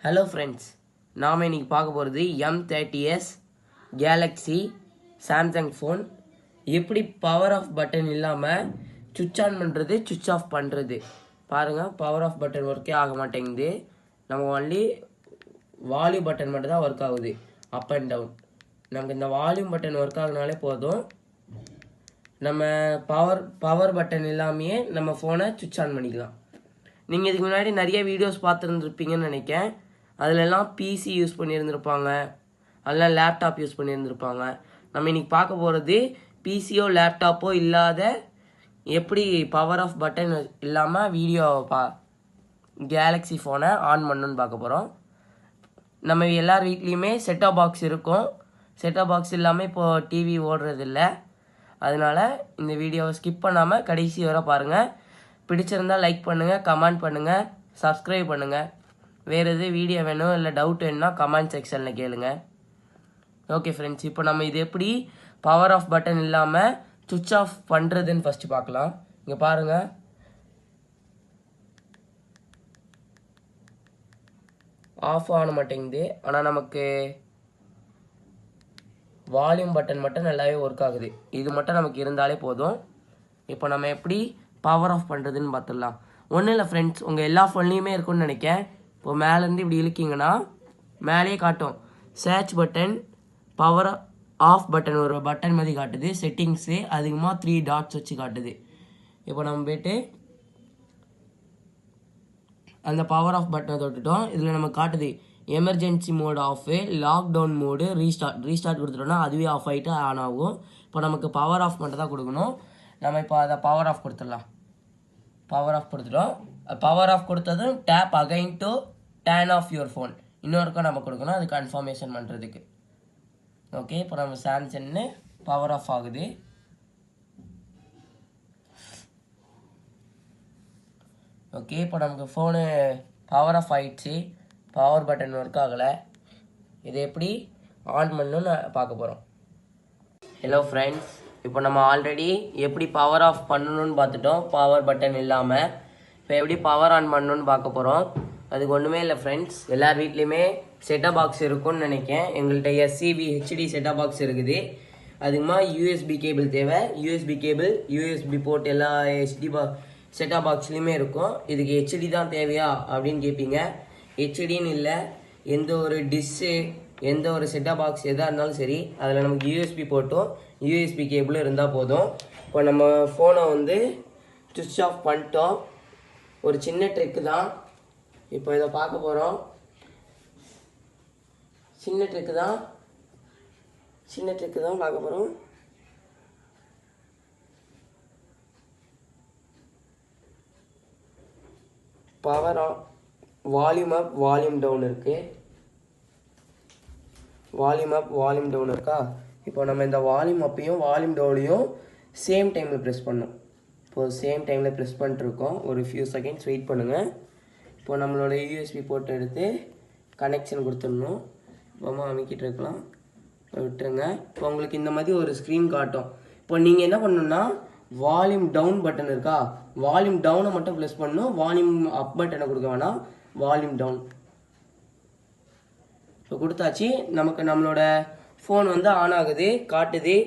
Hello friends, நாம் இன்றைக்கி பார்க்க போகிறது M30s கேலக்ஸி சாம்சங் ஃபோன் எப்படி பவர் ஆஃப் பட்டன் இல்லாமல் சுவிட்ச் ஆன் பண்ணுறது, சுவிட்ச் ஆஃப் பண்ணுறது. பாருங்கள், பவர் ஆஃப் பட்டன் ஒர்க்கே ஆக மாட்டேங்குது. நம்ம ஒன்லி வால்யூம் பட்டன் மட்டும் தான் ஒர்க் ஆகுது, அப் அண்ட் டவுன். நமக்கு இந்த வால்யூம் பட்டன் ஒர்க் ஆகுனாலே போதும், நம்ம பவர் பட்டன் இல்லாமையே நம்ம ஃபோனை சுவிட்ச் ஆன் பண்ணிக்கலாம். நீங்கள் இதுக்கு முன்னாடி நிறைய வீடியோஸ் பார்த்துருந்துருப்பீங்கன்னு நினைக்கிறேன். அதிலெல்லாம் பிசி யூஸ் பண்ணியிருந்துருப்பாங்க, அதெல்லாம் லேப்டாப் யூஸ் பண்ணியிருந்துருப்பாங்க. நம்ம இன்றைக்கி பார்க்க போகிறது பிசியோ லேப்டாப்போ இல்லாத எப்படி பவர் ஆஃப் பட்டன் இல்லாமல் வீடியோ கேலக்ஸி ஃபோனை ஆன் பண்ணணுன்னு பார்க்க போகிறோம். நம்ம எல்லார் வீட்லேயுமே செட்டாப் பாக்ஸ் இருக்கும். செட்டாப் பாக்ஸ் இல்லாமல் இப்போது டிவி ஓடுறதில்ல. அதனால் இந்த வீடியோவை ஸ்கிப் பண்ணாமல் கடைசி வரை பாருங்கள். பிடிச்சிருந்தால் லைக் பண்ணுங்கள், கமெண்ட் பண்ணுங்கள், சப்ஸ்கிரைப் பண்ணுங்கள். வேறு எது வீடியோ வேணும் இல்லை டவுட் வேணும்னா கமெண்ட் செக்ஷனில் கேளுங்க. ஓகே ஃப்ரெண்ட்ஸ், இப்போ நம்ம இது எப்படி பவர் ஆஃப் பட்டன் இல்லாமல் சுவிட்ச் ஆஃப் பண்ணுறதுன்னு ஃபஸ்ட்டு பார்க்கலாம். இங்கே பாருங்கள், ஆஃப் ஆன மாட்டேங்குது. ஆனால் நமக்கு வால்யூம் பட்டன் மட்டும் நல்லாவே ஒர்க் ஆகுது. இது மட்டும் நமக்கு இருந்தாலே போதும். இப்போ நம்ம எப்படி பவர் ஆஃப் பண்ணுறதுன்னு பார்த்துடலாம். ஒன்றும் இல்லை ஃப்ரெண்ட்ஸ், உங்கள் எல்லா ஃபோன்லேயுமே இருக்குன்னு நினைக்கிறேன். இப்போ மேலேருந்து இப்படி இழுக்கிங்கன்னா மேலேயே காட்டும் search button, power off button ஒரு பட்டன் மாதிரி காட்டுது. செட்டிங்ஸு அதிகமாக 3 டாட்ஸ் வச்சு காட்டுது. இப்போ நம்ம போய்ட்டு அந்த பவர் ஆஃப் பட்டனை தொட்டுட்டோம். இதில் நம்ம காட்டுது emergency mode off, lockdown mode, restart கொடுத்துட்டோம்னா அதுவே ஆஃப் ஆகிட்டு ஆன் ஆகும். இப்போ நமக்கு பவர் ஆஃப் மட்டும் தான் கொடுக்கணும். நம்ம இப்போ அதை பவர் ஆஃப் கொடுத்துடலாம். பவர் ஆஃப் கொடுத்துட்டோம். பவர் ஆஃப் கொடுத்ததும் tap again to turn off your phone இன்னொருக்கும் நம்ம கொடுக்கணும், அது கன்ஃபர்மேஷன் பண்ணுறதுக்கு. ஓகே, இப்போ நம்ம சாம்சங்னு பவர் ஆஃப் ஆகுது. ஓகே, இப்போ நமக்கு ஃபோனு பவர் ஆஃப் ஆகிடுச்சு. பவர் பட்டன் ஒர்க் ஆகலை. இதை எப்படி ஆன் பண்ணணும்னு பார்க்க போகிறோம். ஹலோ ஃப்ரெண்ட்ஸ், இப்போ நம்ம ஆல்ரெடி எப்படி பவர் ஆஃப் பண்ணணும்னு பார்த்துட்டோம் பவர் பட்டன் இல்லாமல். இப்போ எப்படி பவர் ஆன் பண்ணணும்னு பார்க்க போகிறோம். அதுக்கு ஒன்றுமே இல்லை ஃப்ரெண்ட்ஸ், எல்லார் வீட்லேயுமே செட்டாப் பாக்ஸ் இருக்கும்னு நினைக்கிறேன். எங்கள்கிட்ட SCB HD செட்டாப் பாக்ஸ் இருக்குது. அதுக்குமா USB கேபிள் தேவை. USB கேபிள், USB போர்ட் எல்லா செட்டாப் பாக்ஸ்லேயுமே இருக்கும். இதுக்கு HD தான் தேவையா அப்படின்னு கேட்பீங்க. HDன்னு இல்லை, எந்த ஒரு டிஷ்ஷு, எந்த ஒரு செட்டாப் பாக்ஸ் எதாக இருந்தாலும் சரி, அதில் நமக்கு USB போர்ட்டும் USB கேபிளும் இருந்தால் போதும். இப்போ நம்ம ஃபோனை சுவிட்ச் ஆஃப் பண்ணிட்டோம். ஒரு சின்ன ட்ரிக்கு தான் இப்போ இதை பார்க்க போகிறோம். சின்ன ட்ரிக்கு தான் பார்க்க போகிறோம். Power on, volume up, volume down இருக்குது. வால்யூம் அப், வால்யூம் டவுன் இருக்கா? இப்போ நம்ம இந்த வால்யூம் அப்பையும் வால்யூம் டவுனையும் சேம் டைமில் ப்ரெஸ் பண்ணோம். இப்போது சேம் டைமில் ப்ரெஸ் பண்ணிட்டுருக்கோம். ஒரு ஃபியூ செகண்ட்ஸ் வெயிட் பண்ணுங்கள். இப்போ நம்மளோட USB போர்ட் எடுத்து கனெக்ஷன் கொடுத்துடணும். ரொம்ப அமைக்கிட்டு இருக்கலாம், விட்டுருங்க. இப்போ உங்களுக்கு இந்த மாதிரி ஒரு ஸ்க்ரீன் காட்டும். இப்போ நீங்கள் என்ன பண்ணணுன்னா, வால்யூம் டவுன் பட்டன் இருக்கா, வால்யூம் டவுனை மட்டும் ப்ரெஸ் பண்ணணும். வால்யூம் அப் பட்டனை கொடுக்க வேணாம், வால்யூம் டவுன். இப்போ கொடுத்தாச்சு. நமக்கு நம்மளோட ஃபோன் ஆன் ஆகுது, காட்டுது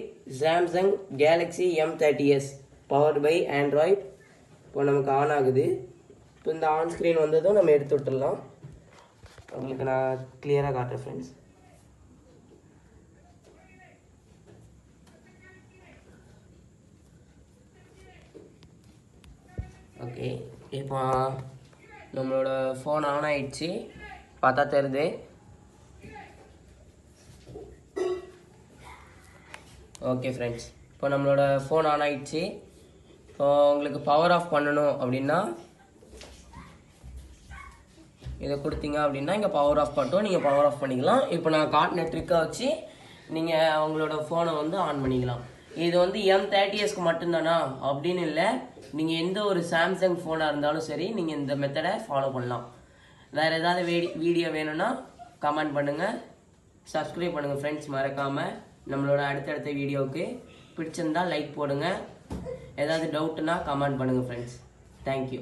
Samsung Galaxy M30s powered by Android. இப்போ நமக்கு ஆன் ஆகுது. இப்போ இந்த ஆன் ஸ்க்ரீன் வந்ததும் நம்ம எடுத்து விட்டுடலாம். உங்களுக்கு நான் கிளியராக காட்டுறேன் ஃப்ரெண்ட்ஸ். ஓகே, இப்போ நம்மளோட ஃபோன் ஆன் ஆகிடுச்சு, பார்த்தா தெரியுது. ஓகே ஃப்ரெண்ட்ஸ், இப்போ நம்மளோட ஃபோன் ஆன் ஆகிடுச்சு. இப்போ உங்களுக்கு பவர் ஆஃப் பண்ணணும் அப்படின்னா இதை கொடுத்தீங்க அப்படின்னா இங்கே பவர் ஆஃப் பண்ணிட்டோம், நீங்கள் பவர் ஆஃப் பண்ணிக்கலாம். இப்போ நான் காட்டின ட்ரிக்கை வச்சு நீங்கள் உங்களோட ஃபோனை ஆன் பண்ணிக்கலாம். இது M30sக்கு மட்டும்தானா அப்படின்னு இல்லை, நீங்கள் எந்த ஒரு சாம்சங் ஃபோனாக இருந்தாலும் சரி நீங்கள் இந்த மெத்தடை ஃபாலோ பண்ணலாம். வேறு ஏதாவது வீடியோ வேணும்னா கமெண்ட் பண்ணுங்கள், சப்ஸ்கிரைப் பண்ணுங்கள் ஃப்ரெண்ட்ஸ். மறக்காமல் நம்மளோட அடுத்தடுத்த வீடியோவுக்கு பிடிச்சிருந்தால் லைக் போடுங்க. ஏதாவது டவுட்னா கமெண்ட் பண்ணுங்கள் ஃப்ரெண்ட்ஸ். தேங்க்யூ.